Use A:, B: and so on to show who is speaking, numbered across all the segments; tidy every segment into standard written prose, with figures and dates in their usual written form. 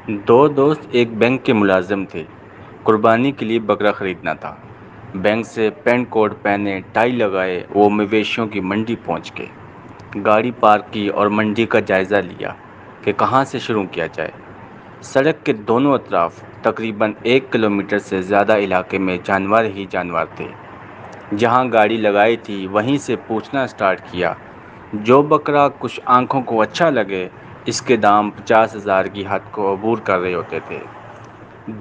A: دو دوست ایک بینک کے ملازم تھے۔ قربانی کے لیے بکرا خریدنا تھا۔ بینک سے پینٹ کوٹ پہنے، ٹائی لگائے وہ مویشیوں کی منڈی پہنچ گئے۔ گاڑی پارک کی اور منڈی کا جائزہ لیا کہ کہاں سے شروع کیا جائے۔ سڑک کے دونوں اطراف تقریباً 1 کلومیٹر سے زیادہ علاقے میں جانور ہی جانور تھے۔ جہاں گاڑی لگائی تھی وہیں سے پوچھنا سٹارٹ کیا۔ جو بکرا کچھ آنکھوں کو اچھا لگے، اس کے دام 50,000 کی حد کو عبور کر رہے ہوتے تھے۔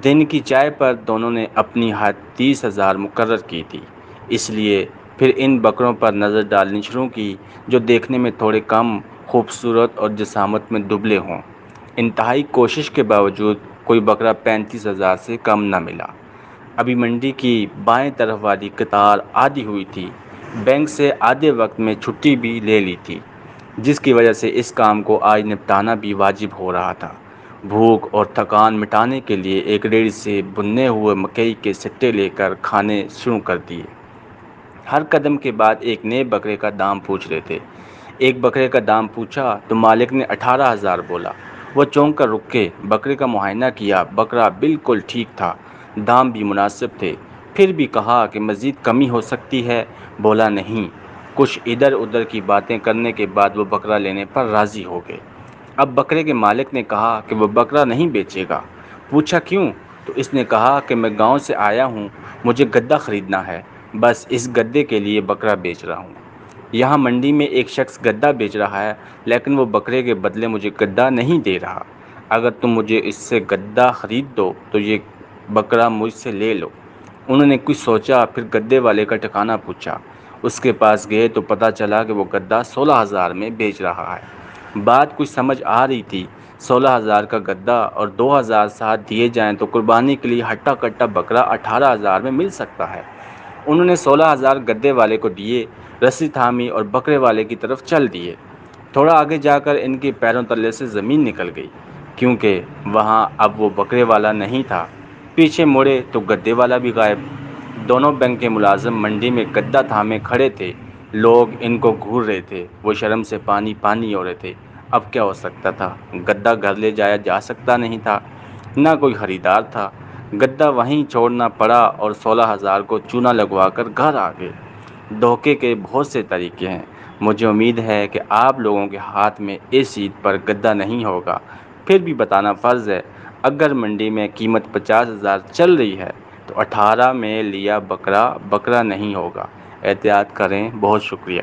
A: دن کی چائے پر دونوں نے اپنی حد 30,000 مقرر کی تھی۔ اس لیے پھر ان بکروں پر نظر ڈالنی شروع کی جو دیکھنے میں تھوڑے کم خوبصورت اور جسامت میں دبلے ہوں۔ انتہائی کوشش کے باوجود کوئی بکرا 35,000 سے کم نہ ملا۔ ابھی منڈی کی بائیں طرف والی قطار آدھی ہوئی تھی۔ بینک سے آدھے وقت میں چھٹی بھی لے لی تھی، جس کی وجہ سے اس کام کو آج نپٹانا بھی واجب ہو رہا تھا۔ بھوک اور تھکان مٹانے کے لیے ایک ریڑھی سے بنے ہوئے مکئی کے سٹے لے کر کھانے شروع کر دیے۔ ہر قدم کے بعد ایک نئے بکرے کا دام پوچھ رہے تھے۔ ایک بکرے کا دام پوچھا تو مالک نے 18,000 بولا۔ وہ چونک کر رکے، بکرے کا معائنہ کیا۔ بکرا بالکل ٹھیک تھا، دام بھی مناسب تھے۔ پھر بھی کہا کہ مزید کمی ہو سکتی ہے۔ بولا نہیں۔ کچھ ادھر ادھر کی باتیں کرنے کے بعد وہ بکرا لینے پر راضی ہو گئے۔ اب بکرے کے مالک نے کہا کہ وہ بکرا نہیں بیچے گا۔ پوچھا کیوں؟ تو اس نے کہا کہ میں گاؤں سے آیا ہوں، مجھے گدا خریدنا ہے، بس اس گدے کے لیے بکرا بیچ رہا ہوں۔ یہاں منڈی میں ایک شخص گدا بیچ رہا ہے، لیکن وہ بکرے کے بدلے مجھے گدا نہیں دے رہا۔ اگر تم مجھے اس سے گدا خرید دو تو یہ بکرا مجھ سے لے لو۔ انہوں نے کچھ سوچا، پھر گدے والے کا ٹھکانہ پوچھا۔ اس کے پاس گئے تو پتہ چلا کہ وہ گدا 16,000 میں بیچ رہا ہے۔ بات کچھ سمجھ آ رہی تھی۔ 16,000 کا گدا اور 2,000 ساتھ دیے جائیں تو قربانی کے لیے ہٹا کٹا بکرا 18,000 میں مل سکتا ہے۔ انہوں نے 16,000 گدے والے کو دیے، رسی تھامی اور بکرے والے کی طرف چل دیے۔ تھوڑا آگے جا کر ان کے پیروں تلے سے زمین نکل گئی، کیونکہ وہاں اب وہ بکرے والا نہیں تھا۔ پیچھے مڑے تو گدے والا بھی غائب۔ دونوں بینک کے ملازم منڈی میں گدا تھامے کھڑے تھے۔ لوگ ان کو گھور رہے تھے۔ وہ شرم سے پانی پانی ہو رہے تھے۔ اب کیا ہو سکتا تھا؟ گدا گھر لے جایا جا سکتا نہیں تھا، نہ کوئی خریدار تھا۔ گدا وہیں چھوڑنا پڑا اور 16,000 کو چونا لگوا کر گھر آ گئے۔ دھوکے کے بہت سے طریقے ہیں۔ مجھے امید ہے کہ آپ لوگوں کے ہاتھ میں اس عید پر گدا نہیں ہوگا۔ پھر بھی بتانا فرض ہے، اگر منڈی میں قیمت 50,000 چل رہی ہے تو 18 میں لیا بکرا بکرا نہیں ہوگا۔ احتیاط کریں۔ بہت شکریہ۔